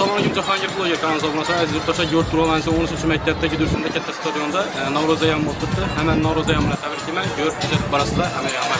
Assalomu Jahongir bloger kanalimiz obunasi aziz yurtdoshlar, yurt turolanishi 13 maktabdagi Dursunda katta stadionda Navro'z ayom o'tdi. Hemen Navro'z ayom bilan tabriklayman. Yurt kuzatib borasizlar. Hammaga rahmat.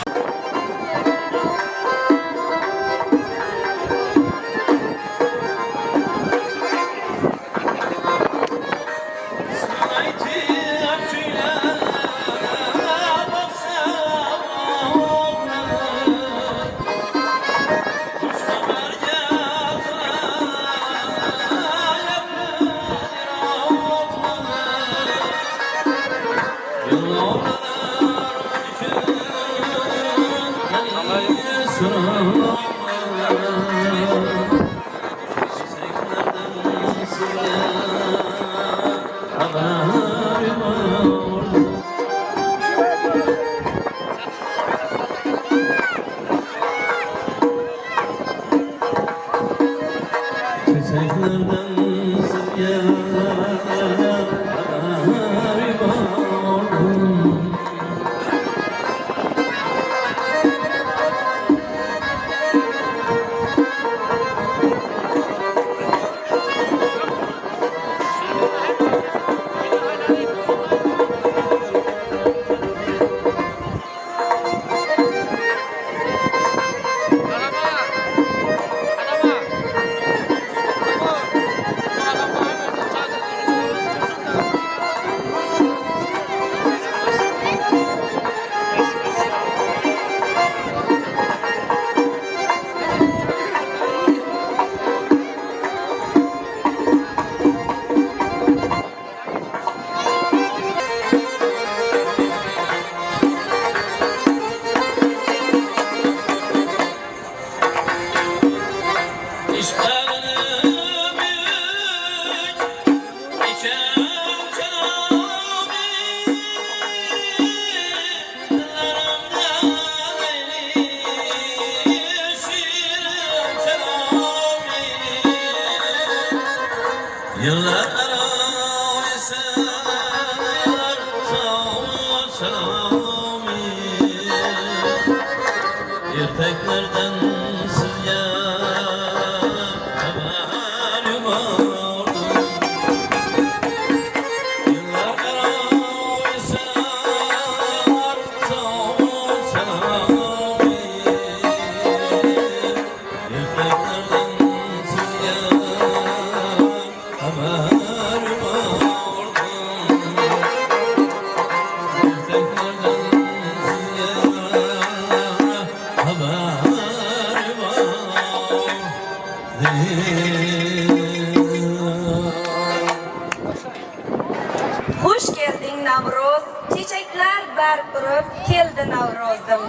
Hoş geldin Navroz, çiçekler berpürüp keldi Navrozum.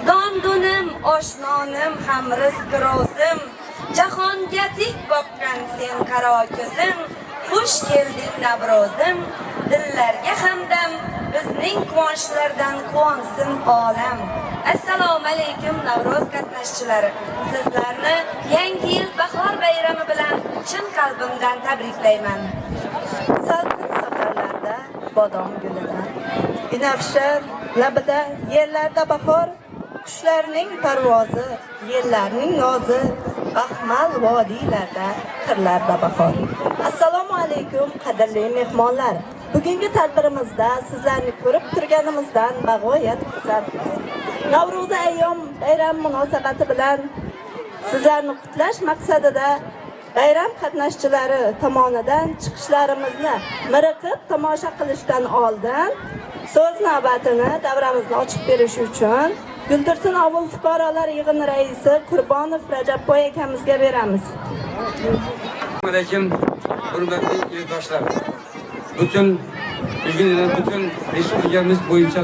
Dondunim, oşnonim, ham rizq-rozim. Jahonga tik boqqan sen qaro ko'zim. Hoş geldin Navrozim, dillarga hamdam, bizning quvonchlardan quvonsin olam. Assalomu alaykum Navroz qatnashchilari. Sizlarni yangi yil bahor bayrami bilan chin qalbimdan tabriklayman. Salqin saharlarda bodom gulidan, binafsha labida yerlarda bahor, qushlarning parvozi, yellarning nozi, baxmal vodiylarda, qirlarda bahor. Assalomu alaykum qadrli mehmonlar. Bugungi tadbirimizda sizlarni ko'rib turganimizdan bag'oyat xursandmiz. Navro'z ayyom bayram munosabati bilan sizlarni qutlash maqsadida bayram qatnashchilari tomonidan chiqishlarimizni miriqib tomosha qilishdan oldin so'z navbatini davramizni ochib berish uchun Guldirsun ovul fuqarolar yig'ini raisi Qurbonov Rajabboy akamizga beramiz. Assalomu alaykum hurmatli yurtdoshlar. Bütün respublikamiz bo'yicha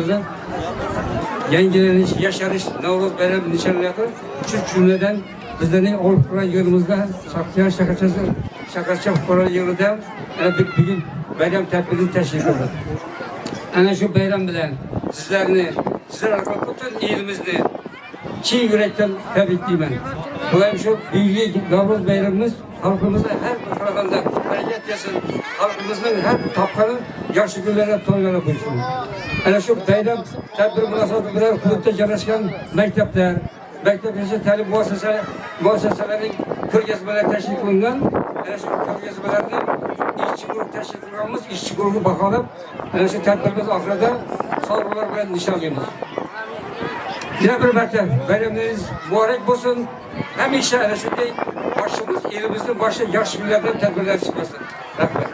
yangilanish, yasharish Navro'z bayrami nishonlanadi. Shu jumladan bizning ovul fuqarolar yig'inimizda Shakarcha fuqarolar yig'inida bugun bayram tadbirini tashkil qildi. Ana shu bayram bilan sizlar orqali butun elimizni chin yurakdan tabriklayman. Doim shu büyük Navro'z bayramimiz halkımızda her bir tarafında hareket etsin. Halkımızın her bir tapkanı yaşlı günlerine toylara koysun. Ana şu bayram tedbir münasebeti bilen hudutta yerleşken mektepler, mektep talim muasseselerinin ko'rgazmalar tashkil qilingan. Ana shu ko'rgazmalarni ishchi guruh tashkil qilganmiz, ishchi guruhi baholab, ana shu tadbirimiz oxirida sovg'alar bilan nishonlaymiz. Yana bir marta bayramlaringiz muborak bo'lsin. Hamisha ana shunday boshimiz, elimizning boshi yaxshi kunlarda tadbirlar chiqmasin. Rahmat.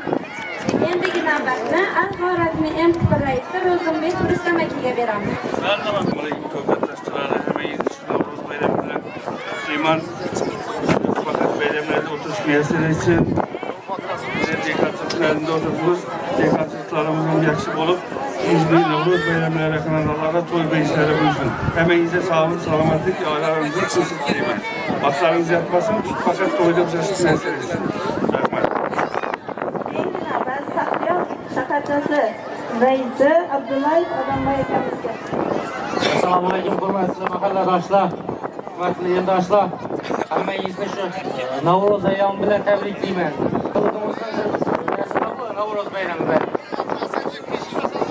Endigi navbatni Al-Xorazmiy MTP raisi Ro'zimbek Rustam akaga beramiz. Assalomu alaykum ko'rgazmachilar. Hammangizni Navro'z bayrami bilan qutlayman. Faqat bayramlarda o'tirish muyassar etsin. Dehqonchiliklarni o'tiribmiz. Dehqonchiliklarimiz yaxshi bo'lib, bizning Navro'z bayramlari xonadonlarda to'y beyishlari bo'lsin. Hammangizga sog'lik, salomatlik, oilalarimizni ko'rsatib tilayman. Vaqtlaringiz yetmasin, faqat to'yda uchrashib muyassar etsin. Rahmat. Shaharchasi raisi Abdullayev Odamboy akamizga. Assalomu alaykum hurmatli mahalladoshlar, hurmatli eldoshlar. Hammangizni shu Navro'z ayyomi bilan tabriklayman. Navro'z bayrami bilan.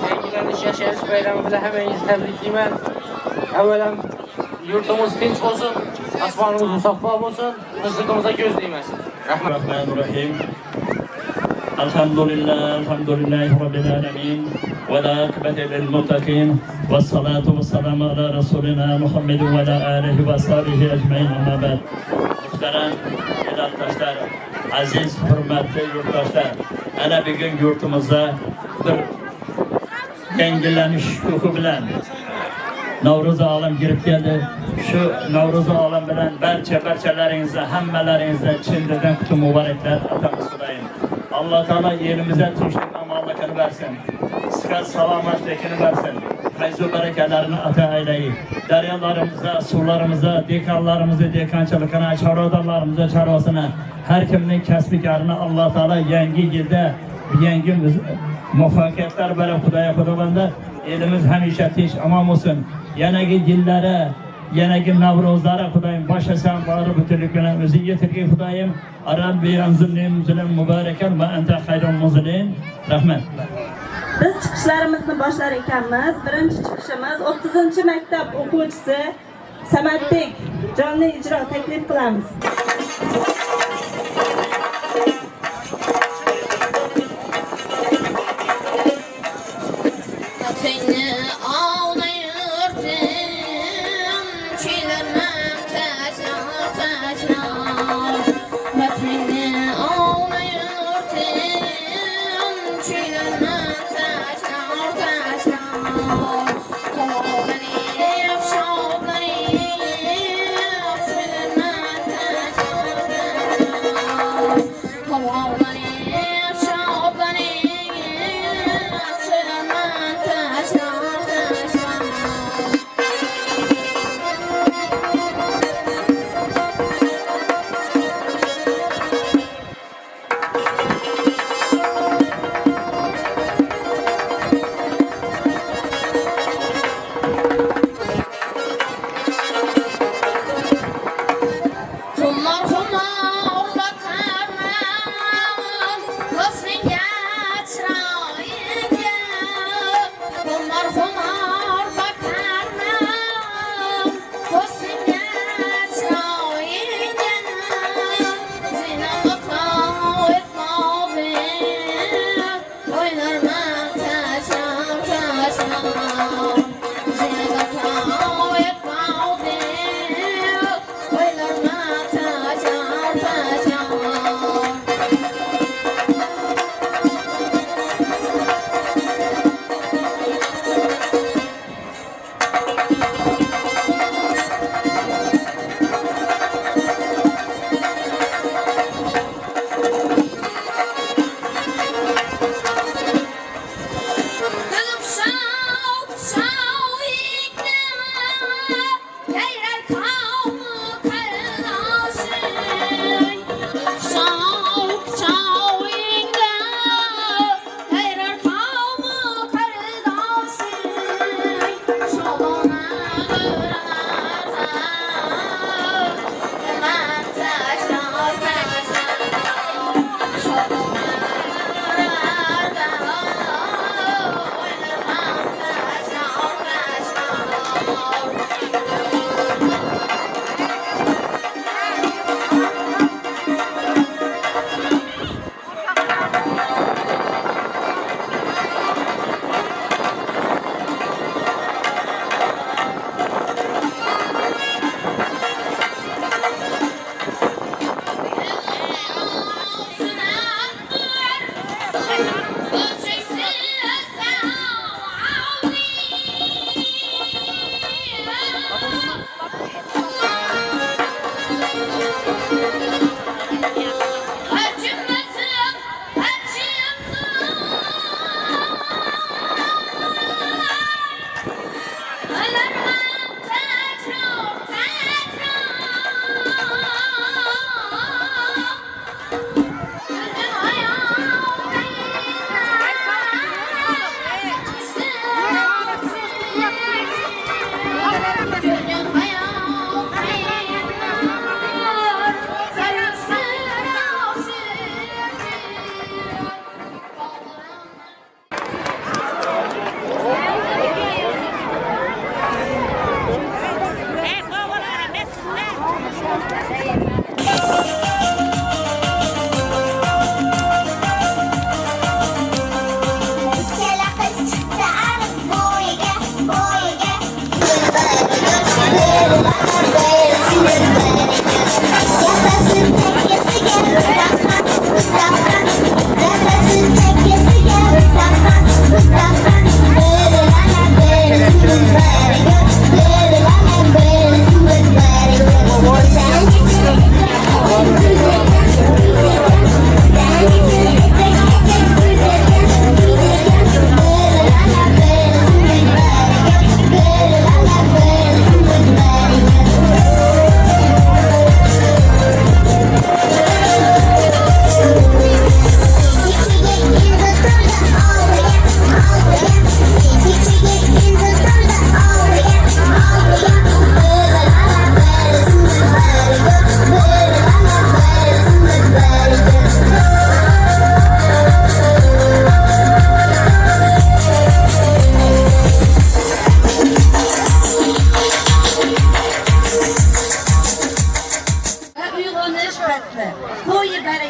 Yangilanish yashash bayrami bilan hammangizni tabriklayman. Avvalam yurtimiz tinch bo'lsin, osmonimiz musaffo bo'lsin, tinchligimizga ko'z tegmasin. Rahmat. Rahmanir-Rahim. Alhamdulillahi Rabbil alamin. Wa la aqibata lil muttaqin. Wassalatu wassalamu ala rasulina Muhammad wa ala alihi wa sahbihi ajma'in. Amma ba'd. Muhtaram yurtdoshlar, aziz hurmatli yurtdoshlar, ana bugun yurtimizda bir yangilanish ruhi bilan Navro'z olam kirib keldi. Shu Navro'z olam bilan barchalaringizga, hammalaringizga chindan qutlug' muboraklar atamiz Xudoyim. Allah Teala yerimize tinchlik amonligini versin. Sıhhat salomatligini versin. Fayzu berekelerini ata aylayı. Daryolarımıza, suvlarımıza, dekanlarımıza, dekançılıkına, çarodalarımıza, çarosuna, her kiminin kasbikarını Allah Teala yangi yılda yangi muvaffaqiyatlar bilan Xudovanda elimiz hamisha tinch amon olsun. Yanagi yillari, yanagi Navrozlari Xudoyim boshlasan bari butunlik bilan o'zingga yetirgin Xudoyim. Rabbi anzilni muzilan mubarakan va anta xayrul munzilin. Rahmat. Biz chiqishlarimizni boshlar ekanmiz. Birinchi chiqishimiz 30-maktab o'quvchisi Samatbek jonli ijro taklif qilamiz.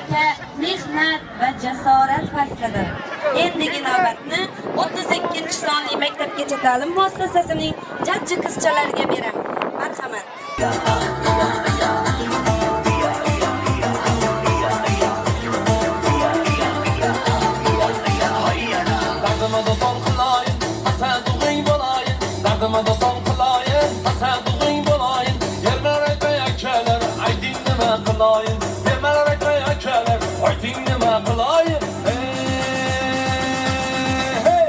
mübaraka mehnat va jasorat faslidir. Endigi navbatni 32-sonli maktabgacha ta'lim muassasasining jajji qizchalariga beramiz. Marhamat. Dardıma da son kılayın, asadıgın bolayın. Dardıma da son kılayın, asadıgın bolayın. Yerler etmeye keler, ay dinleme kılayın. Yerler etmeye keler, ay dinleme kılayın. Hey,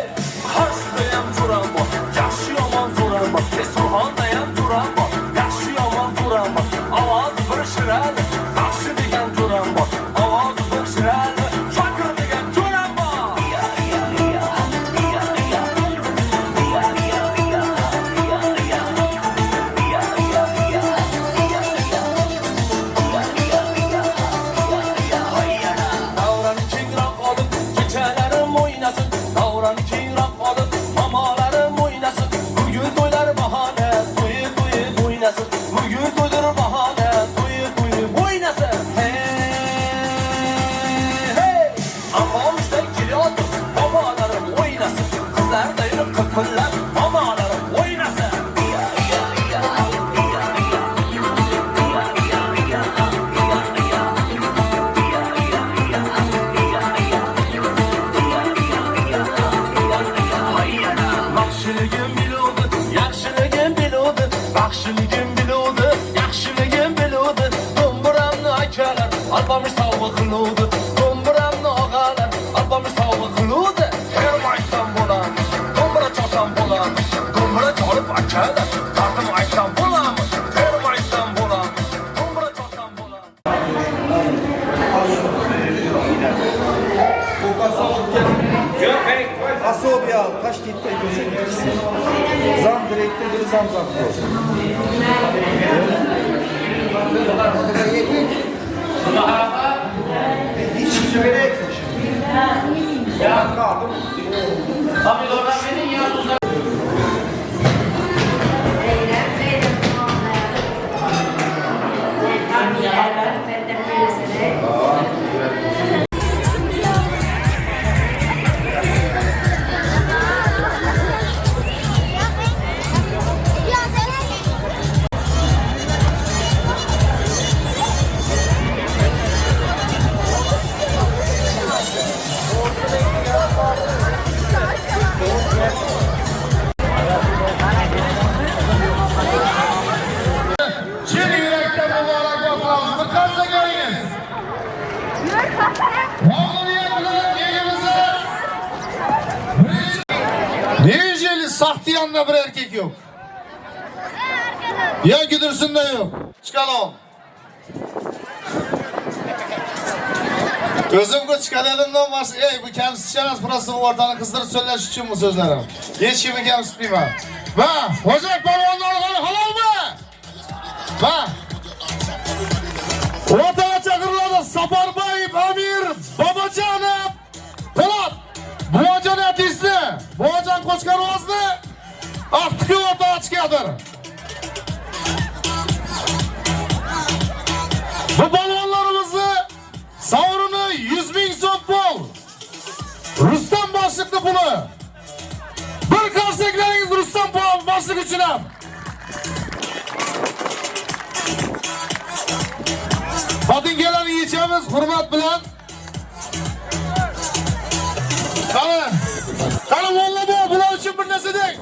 karşıdayım duran bak, yaşı yaman duran bak. Restoran'dayım duran bak, yaşı yaman duran bak. Avaz bir şiral, karşı diyen duran bak. Avaz bir şiral, şakır diyen duran bak. Davran kingrap alıp keçelerim oynasın. Davran kingrap alıp mamalarım oynasın. Bugün toylar bahane, toyu toyu oynasın. Bugün toylar bahane, toyu toyu oynasın. Hey, hey. Amam işte giriyordu, mamalarım oynasın. Kızlar da yürü kıpırlar, mamalarım oynasın. Baxşılığım bilodu, yaxşılığım bilodu. Baxşılığım bilodu, yaxşılığım bilodu. Domburamni akalar, albamış savgı qiluvdi. Domburamni og'alar, albamış savgı qiluvdi. Termaysan bo'lam, dombura chalsam bo'lam. Dombura chalib akalar, dardim aytsam bo'lam. Termaysan bo'lam, dombura chalsam bo'lam. Особия Taşkent'te göze girsin. Zam direktörü zam olsun. Hiç süre etmiş. Ya kaldım. Tabii oradan verin ya. Şimdi yürekten mübarek baklavamızı karşıya geliniz. Mamnuniyetle ilgimize 150 sahtiyanla bir erkek yok. Ya güdürsünde yok. Çıkalım. Gözüm çıkan elimden varsa, ey bu kendisi burası bu ortalığı kızdırıp söyleş için bu sözlerim. Hiç kimi kendisi Va, hocam balonları halal mı? Va. Ortağa çakırladı Saparbayip Amir Babacan'ı Polat. Boğacan etisli, Boğacan Koçkan Oğazlı artık ortağa çıkadır. Bu balonlarımızı savurunu 100.000 son bol. Rustam başlıklı bunu. Bir karşılayınız Rustam başlık içine. Badın geleni yiyeceğimiz hürmet bilen. Kanı valla bu, bunlar için bir nesi değil.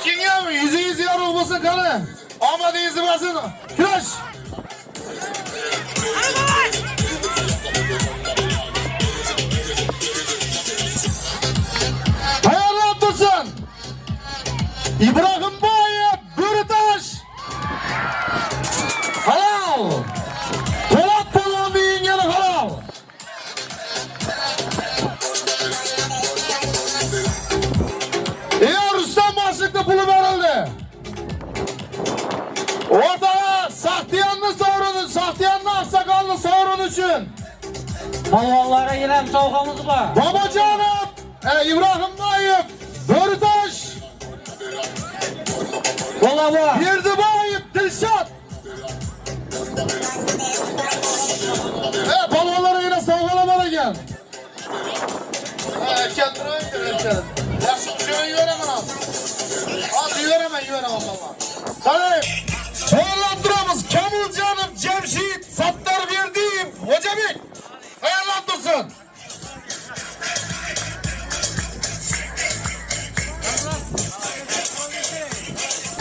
Kim mi? Yüzü yarı olmasın kanı. Ama değilsin basın. Güneş. Hayırlı dursun. İbrahim Bayı, Bürütaş. Halal. Polat Polat bir yengeli halal. Rüstem başlıklı pulu verildi. Ortaya Sahtiyanlı sorunu, Sahtiyanlı aksakallı sorun için. Balonlara gelen soğuğumuz var. Babacanım, İbrahim Bayıp, Börütaş. Valla var. Birdi Bayıp, Dilşat. Balonlara yine savgalamalı gel. Kendine öldürün. Yaşım şöyle yürüyemem abi. Abi yürüyemem baba. Hadi. Hayırlandıramız Kamilcanım, Cemşit, Sattar Verdiğim, Hocabek. Hayırlandırsın.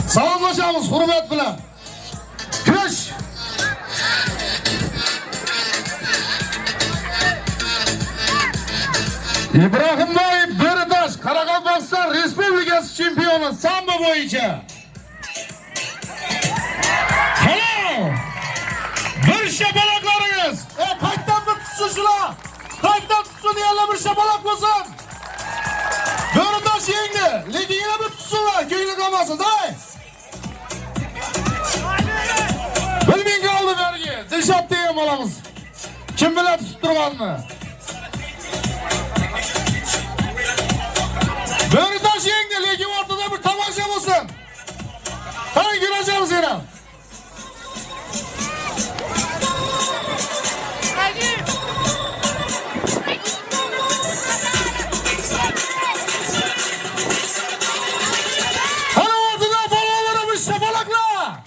Sağollaşamız hürmet bilen. Kış. İbrahim Bey Beritaş, Karakalpakstan Respublikası şampiyonu sambo boyunca. Hello. Bir şabalaklarınız. Kaçtan mı tutsun şuna? Kaçtan tutsun diyenler bir şabalak olsun. Beritaş yenge. Ligi yine mi tutsunlar? Köyünü kalmasın. Day. Bilmeyin kaldı vergi. Dışat diyeyim alamız. Kim bilir tutturman mı? Beritaş yenge ligi ortada bir tamaşa olsun. Hadi gireceğiz yine. Hadi ortada balonları bir şapalakla.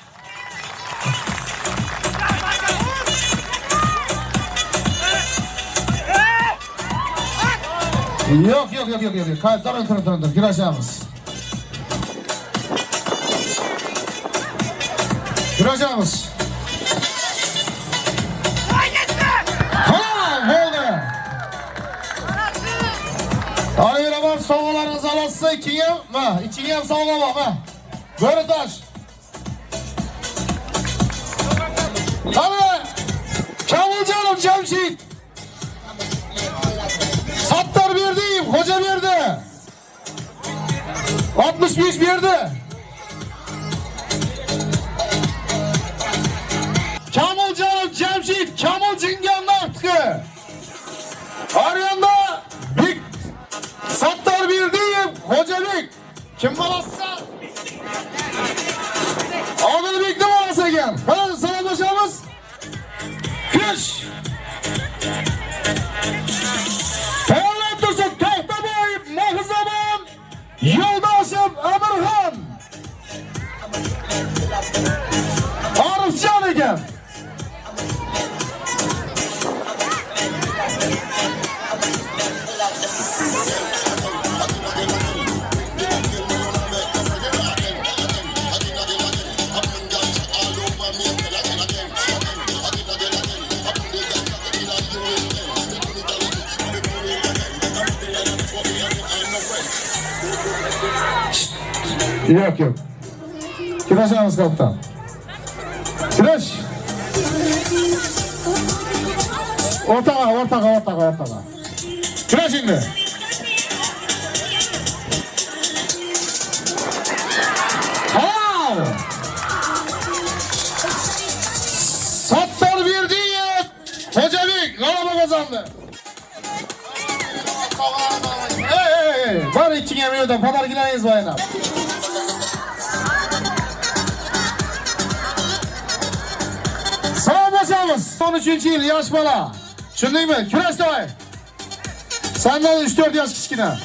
Yok. Durun. Gireceğiz. Gireceğiz. Tamam, oldu. Hadi bir bak, soğularınızı alasın. İkiye hem soğuğa bak. Böyle taş. Hadi. Kamilcanım, Cemşit. Sattar Verdiğim, Hoca verdi. 65 verdi. Kamilcanım, Cemşit, Kamil Cingan'da artık. Arayanda bir Sattar Verdiğim, Hoca Bek. Kim balassa? Ağabey Bek'le balassa gel. Hadi sana başlamız. Kış. Hayırlandırsın Tahtaboy, Mahzamam, Yoldaşım Emirhan. Arifcan eken. Yok. Gireceğiz kaptan. Giriş. Ortağa. Giriş şimdi. Tamam. Sattar Verdiğim, Hoca Bek galaba kazandı. Hey. Var için yemiyordan pazar gideyiz bayına. Sağ başımız. 13. yıl yaş bala. Şimdi mi? Küreş davay. Senden 3-4 yaş küçükine.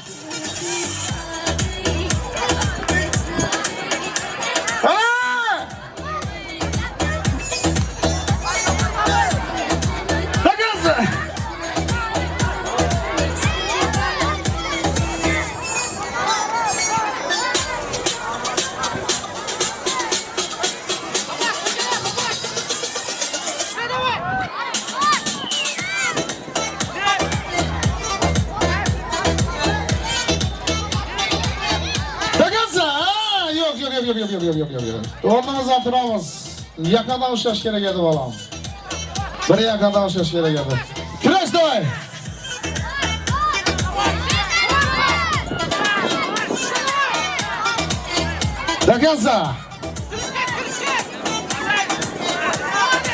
Yok. Ordumuzdan turamız. Yakadan uçaş kere geldi balam. Bir yakadan uçaş kere geldi. Küreş davay. Yakansa.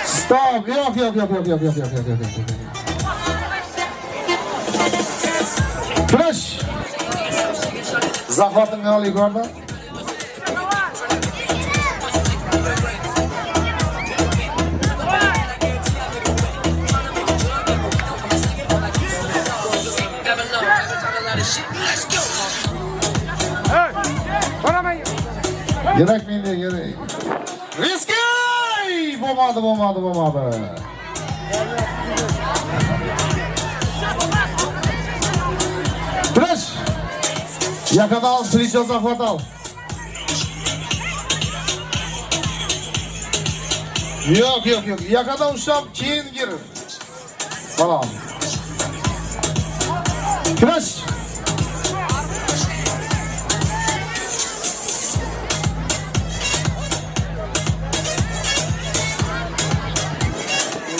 Stop. Yok. Küreş. Zahvatın kanalı yukarıda. Gerek miydi? Gerek. Riski! Bulmadı. Kıraş! Yakada al, Sriço Zafat al. Yok. Yakada uçsam keyin girir. Tamam. Kıraş!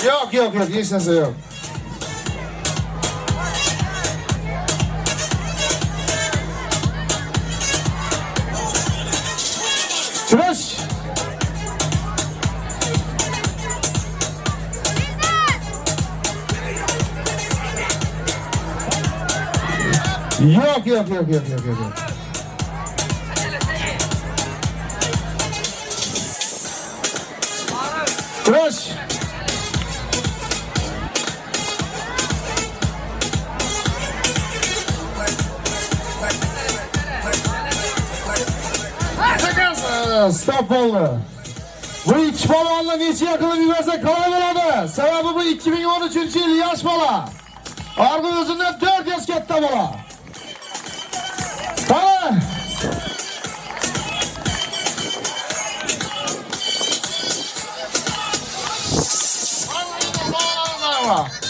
Yok. Hiç neyse yok. Kıraş! Yok. Kıraş! Stop oldu. Bu iki balanla geçi yakını bir verse kolay boladı. Sebebi bu 2013 yıl yaş bala. Argo özünden 4 yaş katta bala. Tamam.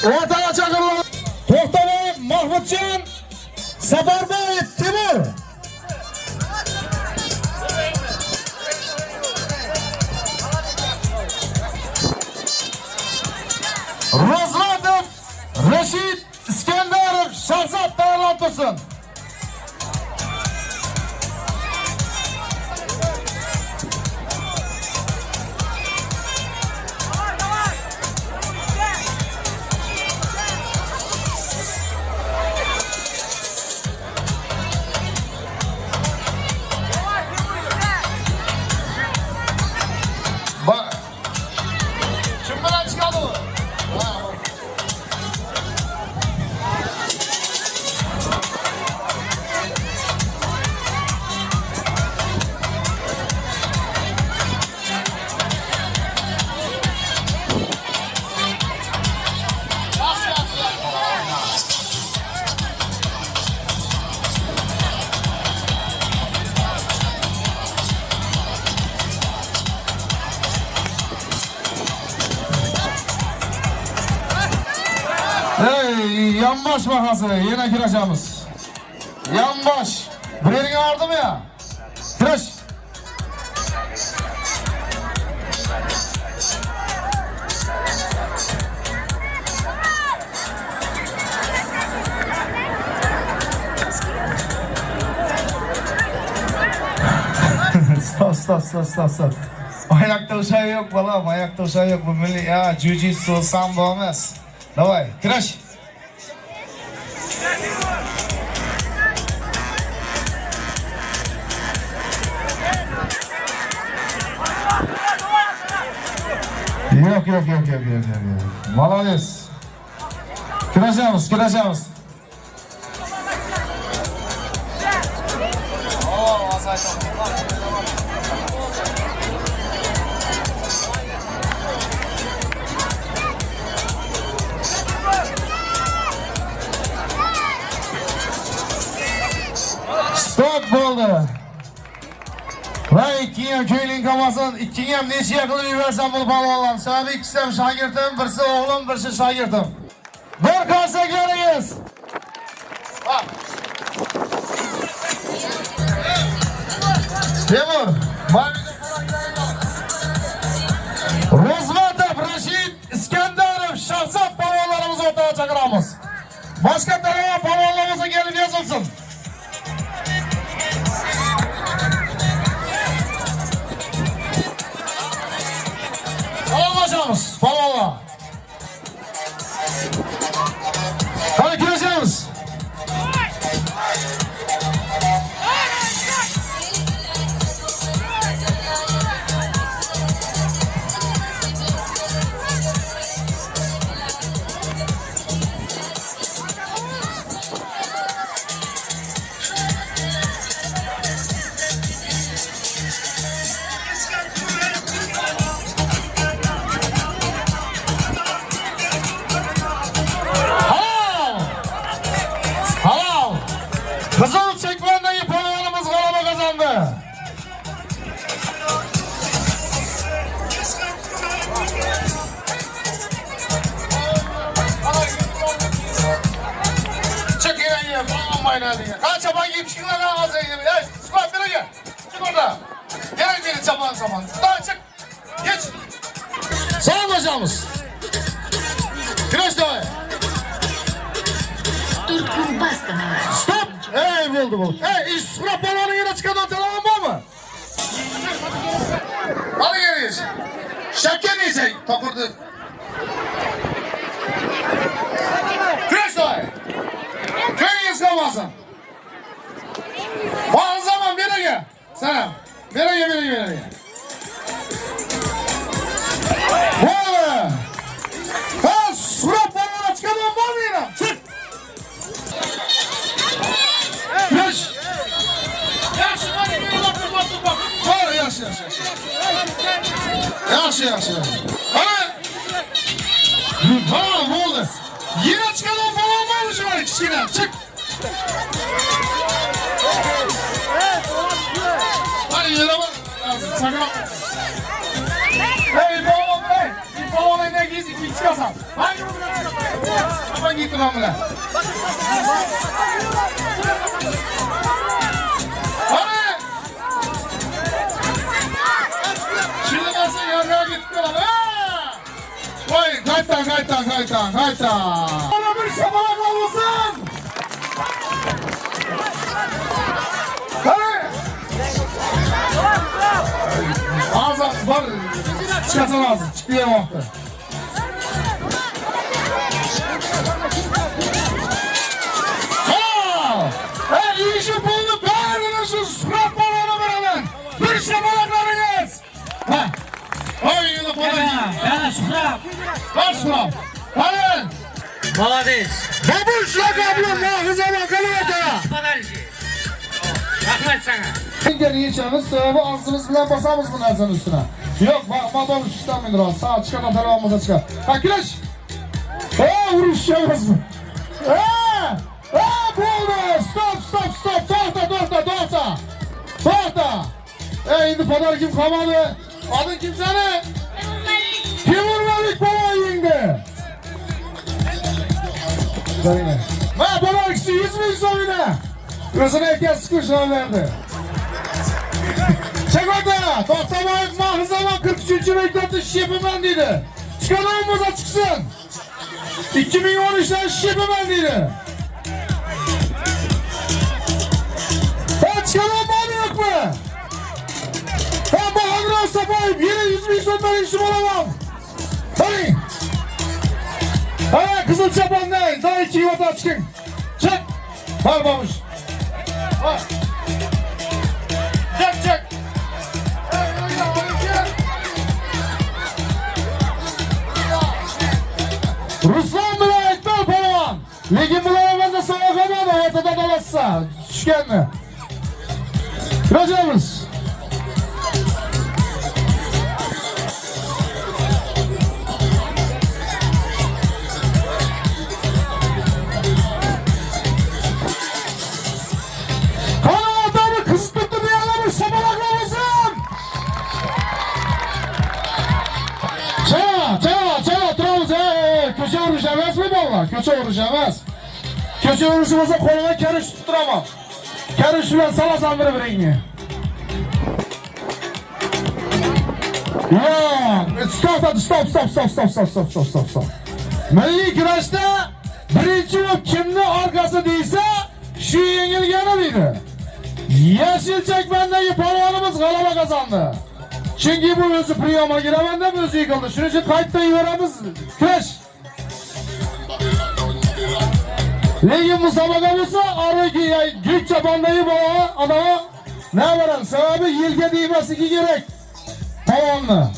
Ortaya çakırlar. Tohtaboy Mahmutcan, Safarboy Timur. Rozvatov Reşit İskenderov Şahzat tayyorlantırsın. Bak. Kimden çıkardı bu? Hey, yanbaş bakası, yine gireceğimiz. Yanbaş. Birini aldım ya. Kıraş. Stop. Ayakta uşağı yok balam, ayakta uşağı yok. Bu milli ya, jiu-jitsu, sambo emas. Давай, кираш. Yok. Молодец. Kiraşamız. Stop bo'ldi. Va ikkinchi ham ko'ngling qolmasin. Ikkinchi ham necha qilib yuborsam bu balonlar. Sababi ikkisi ham shogirdim, birisi o'g'lim, birisi shogirdim. Bir konsertlaringiz. Temur, Rozvatov Rashid Iskandarov Shahzod balonlarimizni o'rtaga chaqiramiz. Boshqa talaba balonlarimiz kelib yozilsin. Başlamız, balonla. Hadi gireceğiz. aynen diye. Kan çapan giyip çıkın lan ağzına gibi. Hey, squat nereye gel? Çık orada. Gel beni çapan zaman. Daha çık. Geç. Selam hocamız. Güneş doğaya. Stop. Hey buldu bu. Hey, iş squat balonu yine çıkan telefon var mı? Hadi geliyiz. Şeker yiyecek. Takırdı. Güneş doğaya. Köyün yıkamazsın. Bazı zaman bire gel. Sen. Bire gel. Böyle. Ha, surat balona çıkan var mı yine? Çık. Yaş. Yaş. Hadi bir bak. Böyle yaş. Yaş. Hadi. Tamam, ne oldu? Yine çıkan falan var mı şu an ikisiyle? Çık. Hadi yere bak. Sakın. Hey balon hey. Bir balon ne giyiz iki çıkarsan. Hangi bunu? Şaban gittim ben bile. Hadi. Şimdi ben sen yargıya gittim lan. Vay kaytan. Bana bir şabalak olmasın. Hadi. Ağzı var. Çıkarsan ağzı. Çıkıyor vakti. İyi işi bulduk. Beğendiniz şu surat balonu beraber. Bir şabalaklarınız. Ha. Ay yine bana giyin. Kaç surat. Hadi. Молодец. Babuş lakablı mahıza bakalım öteye. Rahmet sana. Geri geçeriz. Sebebi ağzımız bilen basarız bu nereden üstüne. Yok bak babuş istemeyin rahat. Sağa çıkan telefonumuza çıkar. Ha güneş. Vuruş yapmaz mı? Bu oldu. Stop. Torta. Şimdi pazar kim kalmadı? Adın kim seni? Timur Melik baba yenge. Baba ikisi 100 bin sonuna. Gözüne eken sıkışına verdi. Çek orada. Doktamayıp mahzama 43. mektepte şişepimen dedi. Çıkanağımıza çıksın. 2013'ten şişepimen dedi. Ben çıkanağım var mı yok mu? Ben Bahadır Asapayım. Yine 100 bin sonuna işim olamam. Hadi. Hadi kızıl çapan değil. Daha 2 yuvata çıkın. Çek. Var babuş. Var. Çek. Ruslan bile ekber palavan. Ligin bulamamazda sana kalmadı. Ortada dolaşsa. Şüken mi? Racamız. Köçe vuruşamaz. Köçe vuruşamazsa koluna karış tutturamam. Karış bilen salasan birini. Stop. Milli güreşte birinci o kimni arkası değilse şu yenilgeni miydi? Yeşil çekmendeki palvanımız galaba kazandı. Çünkü bu özü priyoma giremende özü yıkıldı. Şunun için kayıtta yiyoruz güreş. Ligin musabaka olsa aradaki güç çapandayı baba adama ne varın? Sebebi yilge değmesi ki gerek. Tamamlı.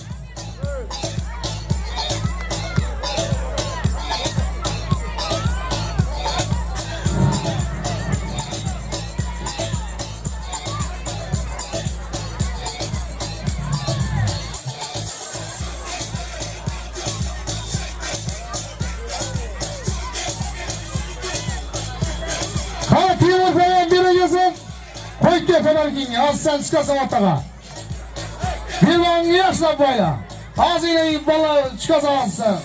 Koyke kadar giyin, az sen çıkarsan ortağa. Bir lan yaşla böyle. Ağzıyla yiyip valla çıkarsamazsın.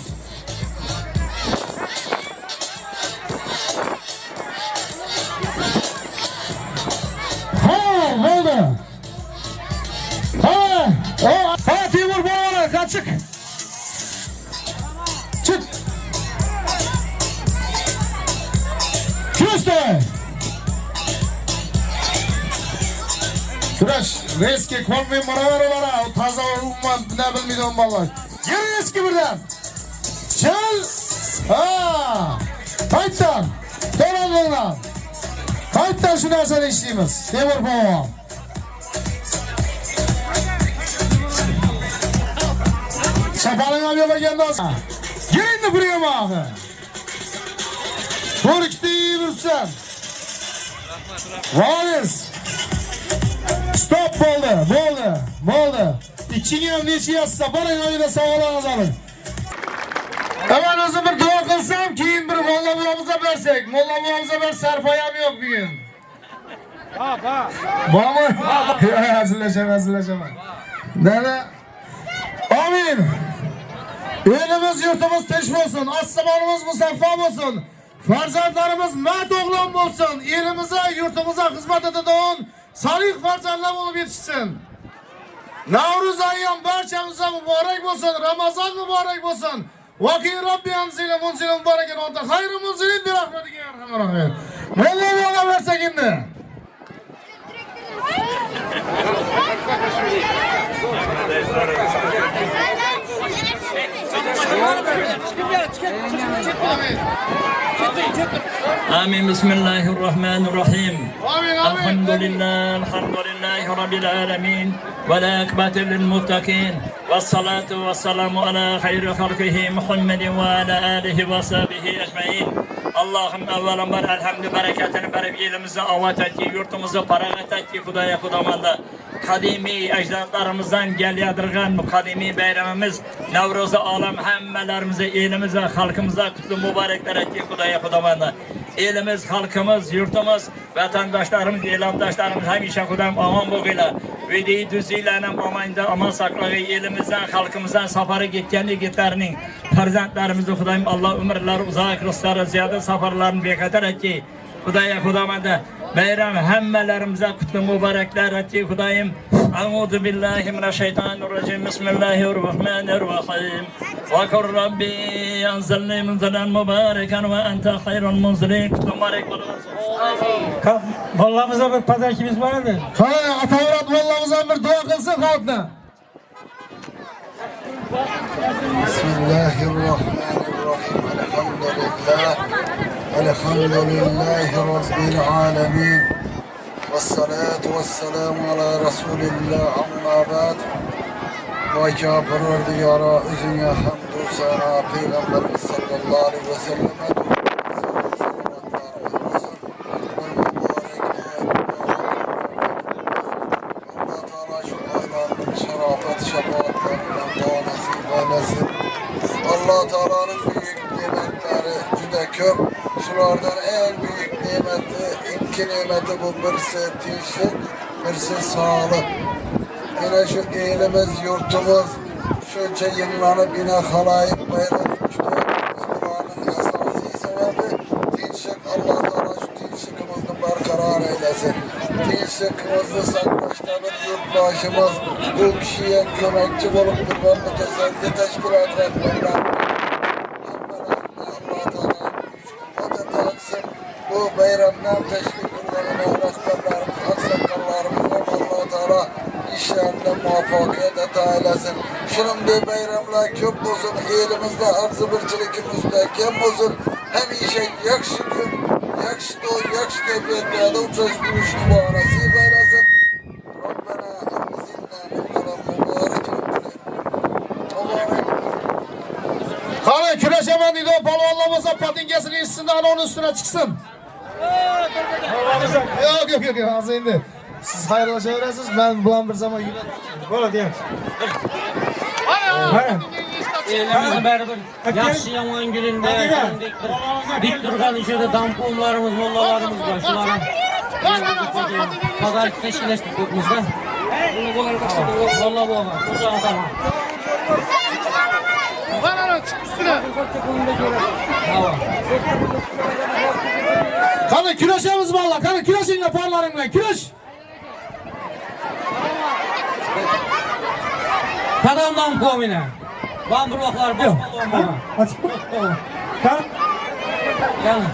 Kurashda. Kurash, reski konmen baravar. Taza umman ne bilmeydiğim ballar. Geri eski birden. Çal. Ha. Kayıttan. Dolanlarına. Kayıttan şu dersleri işleyimiz. Temur babam. Şapanın abiyama geldi az. Gelin de buraya mı abi? Korktu iyi vursan. Varis. Stop oldu. İçini emniyeti yazsa bana öyle sağlanız alın. Hemen özüm bir dua kılsam keyin bir molla buramıza versek. Molla buramıza ver serpayam yok bugün. Ba mı? Hazırlaşamam. Nene? Amin. Elimiz yurtumuz teşvik olsun. Assamanımız musaffa olsun. Farzandlarımız mert oğlan olsun. Elimize yurtumuza hizmet edin. Salih farzandlar olup yetişsin. Navruz ayyan barcamıza mübarek olsun. Ramazan mübarek olsun. Vakî Rabbi anzile munzile mübareken oldu. Hayrı munzilin bir rahmeti gel. Vallahi versek şimdi. آمين بسم الله الرحمن الرحيم الحمد لله رب العالمين والعاقبة للمتقين والصلاة والسلام على خير خلقه محمد وعلى آله وصحبه أجمعين Allah'ım evvelen var elhamdü bereketini verip elimize avat etti, yurtumuzu paragat etti, Kudaya Kudamanda. Kadimi ecdatlarımızdan gel yadırgan bu kadimi bayramımız Nevruz-u Alem hemmelerimize, elimize, halkımıza kutlu mübarekler etti Kudaya Kudamanda. Elimiz, halkımız, yurtumuz, vatandaşlarımız, elamdaşlarımız hemşe Kudam aman bugüyle. Videyi düzüylenem amanda aman saklağı elimizden, halkımızdan safarı gitkenli gitlerinin farzandlarımızı Kudayım Allah ömürler uzak rızkları ziyade safarlarını bekatar etti. Kudaya Kudamanda bayram hemmelerimize kutlu mübarekler etti Kudayım. Euzu billahi mineşşeytanirracim. Bismillahirrahmanirrahim. Ve kur Rabbi anzilni munzilen mübareken ve ente hayrul munzilin. Kutlu mübarek olsun. Vallamıza bir pazarkimiz var mı? Kaya Atamurat vallamıza bir dua kılsın halkına. Bismillahirrahmanirrahim. Elhamdülillahi Rabbil alemin. Vessalatu vesselamu ala Resulillah amma ba'd. Vay Pərverdigara özüne hamdü sana Peygamberimiz sallallahu aleyhi ve selleme Allah Teala'nın büyük nimetleri juda köp. Şulardan en büyük nimeti, iki nimeti bu birisi tinçlik, birisi sağlık. Yine şu elimiz, yurtumuz, şunca yıllanıp yine halayıp bayram uçtu. Buranın esası sebebi tinçlik. Allah Teala şu tinçlikimizni barqaror eylesin. Tinçlikimizni saqlashda yurtdoshimiz bu kishiga ko'makchi bo'lib turgan mutasaddi tashkilotlar bilan bu bayramdan teşvik ederine rahmetlerimiz, aksakallarımız Allah Teala işlerinde muvaffakiyet eylesin. Şunun bir bayramlar köp olsun, elimizde arzu birçilik müstehkem olsun. Hem işe yakşı gün, yakşı doy, yakşı keyfiyetlerde uçuşturuşunu bu nasip eylesin. Rabbena hamzinna muhtaram mübarek Kale küreşemen dedi o balonlamasa patingesini içsinden onun üstüne çıksın. Yok az indi. Siz hayırlaşa verəsiniz, ben bulan bir zaman yine. Böyle diyelim. Elimizin bərabər yaxşı yaman günündə dik durğan içədə damponlarımız, mollalarımız var. Şunların pazar teşkiləşdik yoxmuzda. Bunu qolar başladı. Valla bu ama. Qocağı tamam. Bana çık üstüne. Kanı küreşemiz valla. Kanı küreşin yaparlarınla. Küreş. Kadamdan komine. Bandırvaklar bu. Kan? Gelin.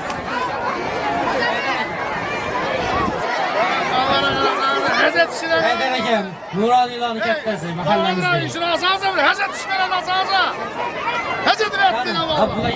yetiştiren. Haydar akam, Nuroniylarning kattasi mahallamizda. Şunu asanıza bir. Hacet düşmeden asanıza. Hacet ürettin ama. Abdullah